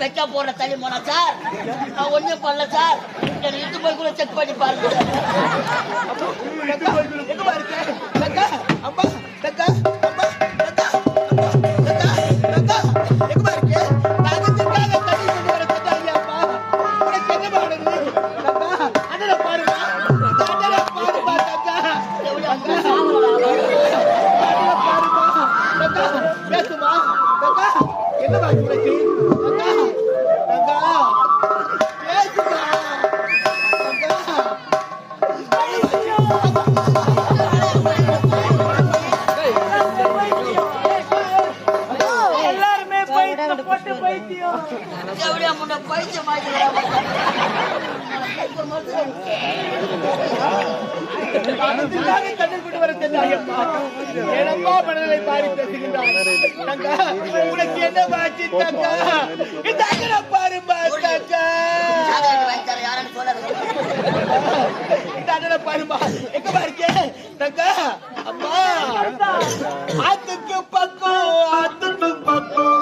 வைக்க போற தள்ளி போனா சார். நான் ஒண்ணும் பண்ணல சார். என்ன இட்டு போய் கூட செக் பண்ணி பாருங்க. எங்க இருக்கு தக்கா அம்மா தக்கா அம்மா தக்கா தக்கா எங்க இருக்கு நாகத்துக்காக தண்ணி கொண்டு வர தக்காளி அம்மா உனக்கு என்ன பண்ணுது தக்கா அண்ணனை பாருமா தக்கா பாருமா தக்கா பேசுமா தக்கா என்ன பாக்கி உனக்கு தக்கா தக்கா பேசுமா உனக்கு என்ன பாச்சு பாருமா பாருமா எங்க பாருக்க தக்கா அம்மா ஆத்துக்கு பக்கம் ஆத்துக்கு பக்கம்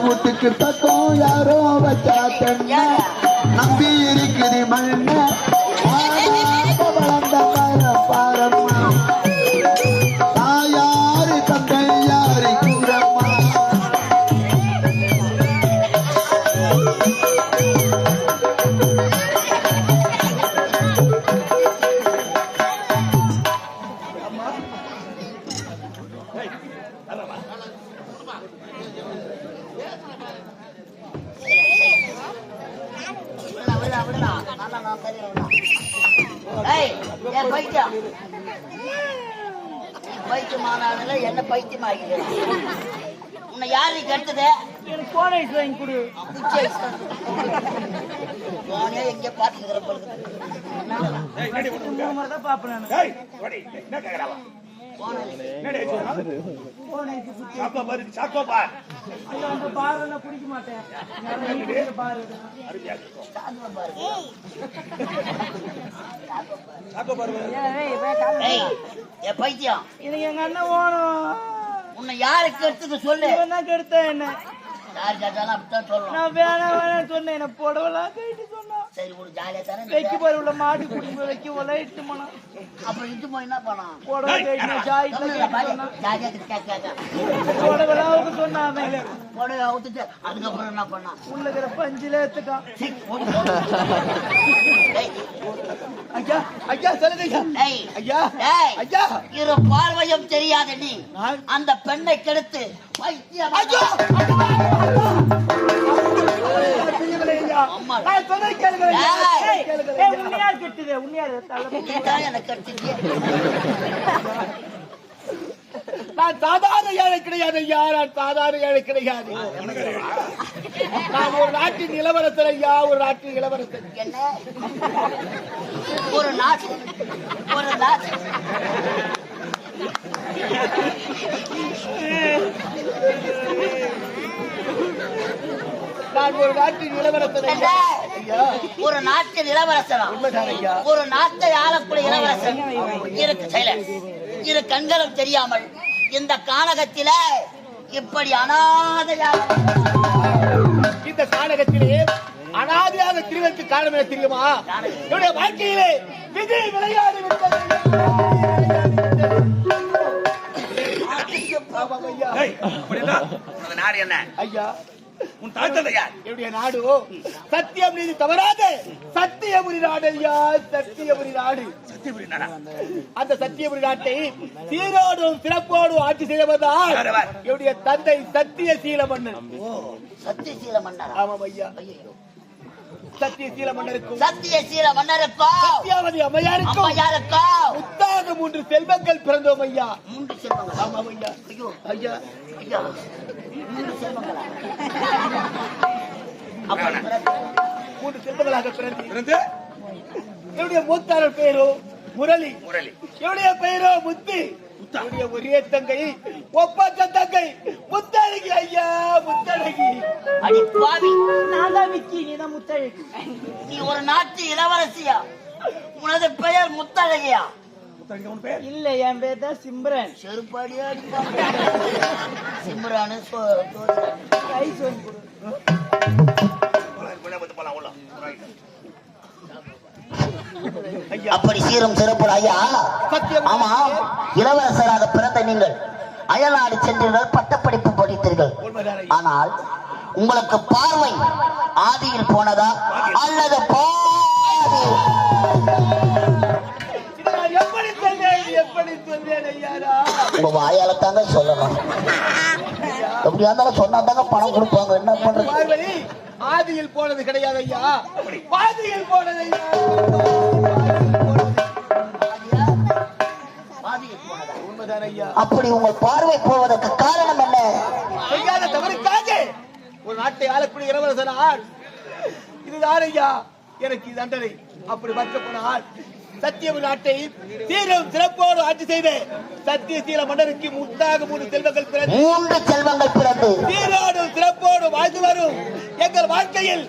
வீட்டுக்கு தக்கம் யாரோ வச்சா தென்ன நம்பி இருக்குது மண்ண வளர்ந்த மரம் பாரம்மா தாயாரு தந்தை யாரு கூறம்மா பைத்தியமானால என்ன பைத்தியம் ஆகிடுது உன்னை யாரு கெடுத்தது எனக்கு போன ஐஸ் வாங்கி கொடு. போனே எங்க பாத்துக்கிற பொழுது மூணு முறை தான் பாப்பேன் நானு. போன ஐஸ் ஐயோ, அந்த பார் எல்லாம் குடிக்க மாட்டேன். பாரு என் பைத்தியம் எனக்கு எங்க அண்ணன் ஓணும். உன்னை யாருக்கு எடுத்துக்க சொல்லு என்ன கெடுத்த என்ன யாரு கேட்டாலும் அப்படித்தான் சொல்லணும் நான் வேணாம் சொன்னேன். என்ன புடவெல்லாம் கைட்டு சொன்னான். சரி ஒரு ஜாலியா தானே வைக்க போற உள்ள மாட்டு குடிக்க வைக்க போல இட்டு போனா அப்புறம் இட்டு போய் என்ன பண்ணான் புடவை கைட்டு ஜாயிட்ல ஜாலியா கேட்காத புடவெல்லாம் அவங்க சொன்னான். புடவை அவுத்துட்டு அதுக்கப்புறம் என்ன பண்ணான் உள்ள இருக்கிற பஞ்சில எடுத்துக்கான். ஐயா ஐயா சொல்லுங்க ஐயா ஐயா இரு பார்வையும் தெரியாத நீ அந்த பெண்ணை கெடுத்து பைத்தியம் உன்னையார் கெட்டுது உன்னையார் எனக்கு கெடுத்து நான் சாதாரண ஏழை கிடையாது ஐயா நான் சாதாரண ஏழை கிடையாது நான் ஒரு நாட்டின் இளவரசர் ஐயா ஒரு நாட்டின் இளவரசர் என்ன ஒரு நாட்டு நான் ஒரு நாட்டின் இளவரசர் ஐயா ஒரு நாட்டின் இளவரசரா ஒரு நாட்டை ஆளக்கூடிய இளவரசர் இருக்கு சைலன்ஸ் இரு கண்களும் தெரியாமல் இந்த கானகத்தில இப்படி அனாதையாக இந்த கானகத்திலே அனாதையாக திரிவதற்கு காரணம் என்ன தெரியுமா என்னுடைய வாழ்க்கையிலே விதி விளையாடி விட்டது நாடு என்ன ஐயா உன் தாத்தல் யார் என்னுடைய நாடு சத்தியம் நீதி தவறாத சத்தியபுரி நாடு ஐயா சத்தியபுரி நாடு அந்த சத்தியபுரி நாட்டை சீரோடும் சிறப்போடும் ஆட்சி செய்வதால் என்னுடைய தந்தை சத்தியசீல மன்னன் சத்தியசீல மன்னர் ஆமாம் ஐயா சத்தியசீல மன்னருக்கும் சத்தியசீல மன்னருக்கும் சத்தியாவதி அம்மையாருக்கும் முத்தாக 3 செல்வங்கள் பிறந்தோம் ஐயா 3 செல்வங்கள் ஆமாம் ஐயா ஐயோ ஐயா ஐயா 3 செல்வங்களா 3 செல்வங்களாக பிறந்து என்னுடைய மூத்தாரர் பெயரோ முரளி என்னுடைய பெயரோ முத்தி என்னுடைய ஒரே தங்கை ஒப்பற்ற தங்கை முத்தழகி ஐயா முத்தழகி அடி பாவி நான் தான் விக்கி நீ தான் முத்தழகி. நீ ஒரு நாட்டு இளவரசியா உனது பெயர் முத்தழகியா இல்ல என் பேர் தான் சிம்ரன். செருப்பாடியா சிம்ரானு கை சொல்லி கொடு. அப்படி சீரும் சிறப்பு ஐயா ஆமா இளவரசராக பிறந்த நீங்கள் அயல்நாடு சென்றீர்கள் பட்டப்படிப்பு படித்தீர்கள் ஆனால் உங்களுக்கு பார்வை ஆதியில் போனதா அல்லது உங்க வாயால தாங்க சொல்லணும் எப்படியா இருந்தாலும் சொன்னா தாங்க பணம் கொடுப்பாங்க என்ன பண்றது ஆதியில் போனது கிடையாது ஐயா பாதியில் போனது ஐயா உண்மைதான் ஐயா அப்படி உங்கள் பார்வை போவதற்கு காரணம் என்ன செய்யாத தவறுக்காக ஒரு நாட்டை ஆளக்கூடிய இளவரசனார் இதுதான் ஐயா எனக்கு தண்டனை அப்படி பார்க்க போனால் சத்தியபுரி நாட்டை சீரும் சிறப்போடு ஆட்சி செய்த சத்தியசீல மன்னருக்கு முத்தாக 3 செல்வங்கள் பிறந்து சீரோடு சிறப்போடு வாழ்ந்து வரும் எங்கள் வாழ்க்கையில்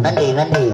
நன்றி நன்றி